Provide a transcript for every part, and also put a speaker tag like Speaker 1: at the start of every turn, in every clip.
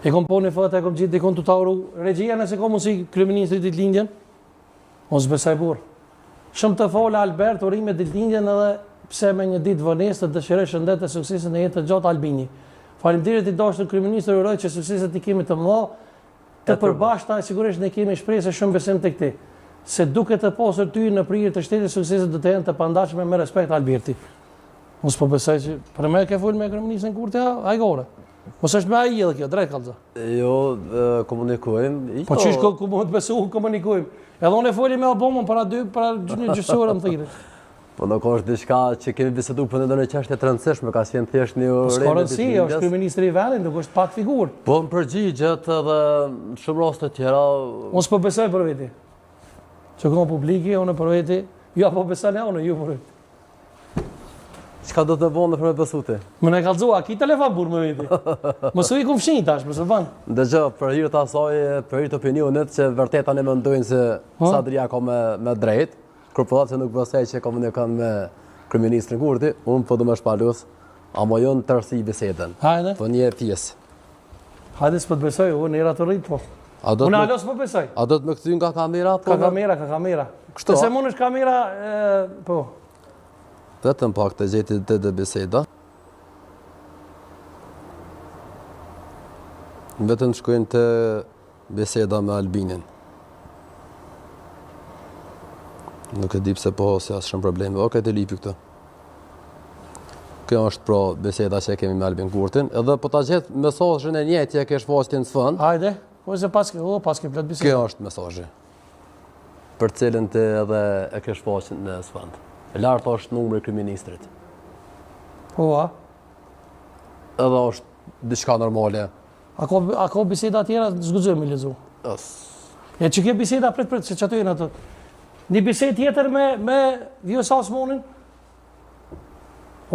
Speaker 1: E kom po një foto, e kom gjithë dikon të tauru. Regjia nëse kom mundësi kryeministri ditëlindjen, mos besoj burr. Shumë të fola Albert urime ditëlindjen edhe pse me një ditë vonesë të dëshiroj shëndet e suksesin e jetë të gjatë Albini. Faleminderit i dashur kryeministër, uroj që sukseset i kemi të mëdha, të përbashkëta, sigurisht ne kemi shpresë shumë besim tek ti. Se duke të pasur ty në prirje të shtetit, sukseset do të jenë të pandashme me respekt Alberti. Mos po besoj që për me ke fol me kryeministrin Kurti, ai gore. Mos është me ai edhe kjo, drejt kallza.
Speaker 2: Jo, komunikojmë.
Speaker 1: Po çish ku mund të besu komunikojmë. Edhe unë foli me Obamën para një gjysore më thirrë.
Speaker 2: Po nuk është diçka që kemi biseduar për ndonjë çështje të rëndësishme, ka qenë thjesht një
Speaker 1: orë. S'ka rëndësi, është kryeministri i vendit, nuk është pak figurë.
Speaker 2: Po në përgjigjet edhe në shumë raste të tjera.
Speaker 1: Unë s'po besoj për veti. Që kom publiki, unë për veti, jo po beson unë, ju për veti.
Speaker 2: Çka do të bënë për me besu ti?
Speaker 1: Më ne kallzua, ki telefon burr më veti. Mos u i kum fshin tash, mos e bën.
Speaker 2: Dëgjoj, për hir të asaj, për hir të opinionit që vërtet ne mendojnë se Sadria ka me drejt. Kur po thotë se nuk besoj që komunikon me kryeministrin Kurti, unë po do më shpalos, ama jo në tërësi bisedën.
Speaker 1: Hajde.
Speaker 2: Po një pjesë.
Speaker 1: Hajde s'po të besoj, unë era të rrit po. Unë alos po besoj.
Speaker 2: A do të më kthy nga kamerat?
Speaker 1: Ka kamera.
Speaker 2: Kështu.
Speaker 1: Se mund është kamera, po.
Speaker 2: Vetëm pak të gjeti të biseda. Vetëm shkojnë të biseda me Albinin. Nuk e di pse po se asë shumë probleme. Okej, të lipi këtë. Kjo është pra biseda që kemi me Albin Kurtin. Edhe po ta gjetë mesazhin e njëjtë që e ke shfaqur në fund.
Speaker 1: Hajde. Po se pas ke plot biseda.
Speaker 2: Kjo është mesazhi. Për cilën të edhe e ke shfaqur në fund. Lart është numri i kryeministrit.
Speaker 1: Po a?
Speaker 2: Edhe është diçka normale.
Speaker 1: A ka biseda tjera zguxojmë me lezu. Ja që ke biseda prit se çato janë ato. Një bisedë tjetër me Vjosa Osmanin.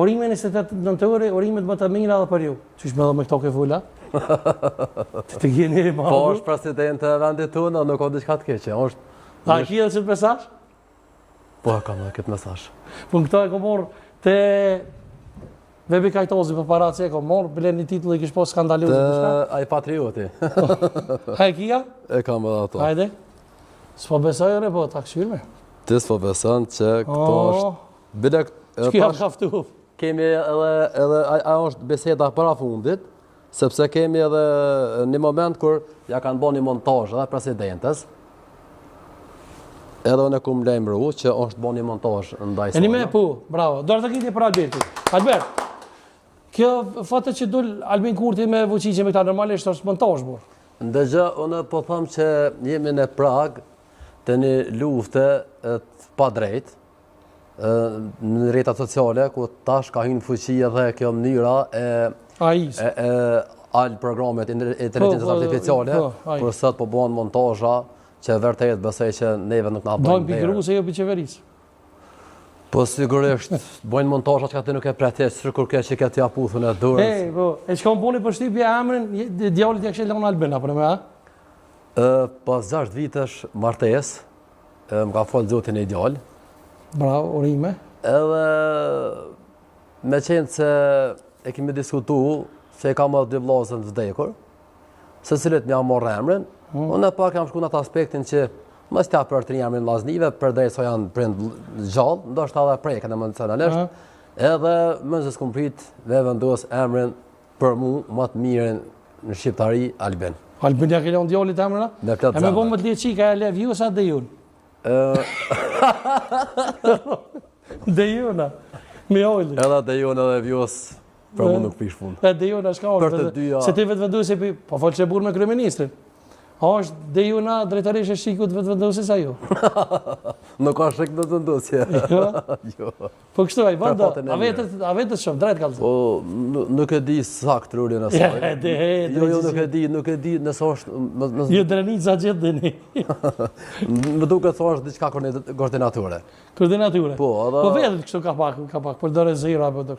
Speaker 1: Orime 28 nëntor, orimet më të mira edhe për ju. Çish më me këto ke fola? Të gjeni më.
Speaker 2: Po është president e vendit tonë, nuk ka diçka të keqe. Është.
Speaker 1: A ki edhe çfarë mesazh?
Speaker 2: Po kam edhe këtë mesazh.
Speaker 1: Po këto e kam marrë te Vebi Kajtozi për parat se e kam marrë, bile një titull i kish po skandaloz diçka.
Speaker 2: Ai patrioti.
Speaker 1: Haj kia?
Speaker 2: E kam edhe ato.
Speaker 1: Hajde. S'po besoj ore, po ta këshirme.
Speaker 2: Ti s'po beson që këto është... Bile
Speaker 1: Ç'kia kaftu?
Speaker 2: Kemi edhe ajo është biseda para fundit, sepse kemi edhe një moment kur ja kanë bërë një montazh edhe presidentes. Edhe unë kum lajmëru që është bërë një montazh ndaj saj.
Speaker 1: Eni me po, bravo. Do të kiti për Albertin. Albert. Kjo fatë që dul Albin Kurti me vuçiçe me këta normalisht është montazh burr.
Speaker 2: Ndëgjë, unë po them që jemi në prag të një lufte pa drejt në rrjetet sociale, ku tash ka hyrë në fuqi edhe kjo mënyra e al programet inteligencës artificiale, kur sot po bëhen montazha që vërtet besoj që neve nuk na bëjnë.
Speaker 1: Dojmë pikëru se jo për qeverisë.
Speaker 2: Po sigurisht, bojnë montazha që ti nuk e pretesh, kur ke që ke t'ia puthun e dorës.
Speaker 1: Po, e çka boni për shtypje emrin djalit ja kishte lënë Albin apo më?
Speaker 2: Pas 6 vitesh martesë, më ka folë zotin e ideal.
Speaker 1: Bravo, urime.
Speaker 2: Edhe me qenë se e kemi diskutu se e kam edhe 2 vllazën të vdekur, se cilët më marrë emrin, unë pak kam shku në atë aspektin që mos t'ja për të emrin vllaznive, përderisa janë prind gjallë, ndoshta edhe prekën emocionalisht, edhe më se s'kum prit dhe vendos emrin për mua më të mirën në shqiptari Albin.
Speaker 1: Albin ja ke lënë djalit emrin?
Speaker 2: Me plot
Speaker 1: zemër. E më bën më të çika e le Vjosa dhe jun. Dejuna. Me ojli.
Speaker 2: Edhe Dejuna dhe Vjos për mu nuk pish fund.
Speaker 1: Dejuna s'ka ojli. Se ti vetë vendosi po fol se burr me kryeministrin. A është Dejuna drejtorisht e shikut vetë vendosi sa jo?
Speaker 2: Nuk ka shik në vendosje.
Speaker 1: Jo. Po kështu ai vanda. A vetë shumë drejt kallëzon.
Speaker 2: Po nuk e di sakt rolin e saj. Jo, nuk e di nëse është
Speaker 1: Jo drenica gjet deni.
Speaker 2: Më duket se është diçka koordinatore.
Speaker 1: Koordinatore.
Speaker 2: Po,
Speaker 1: po vetë kështu ka pak, përdore zero apo do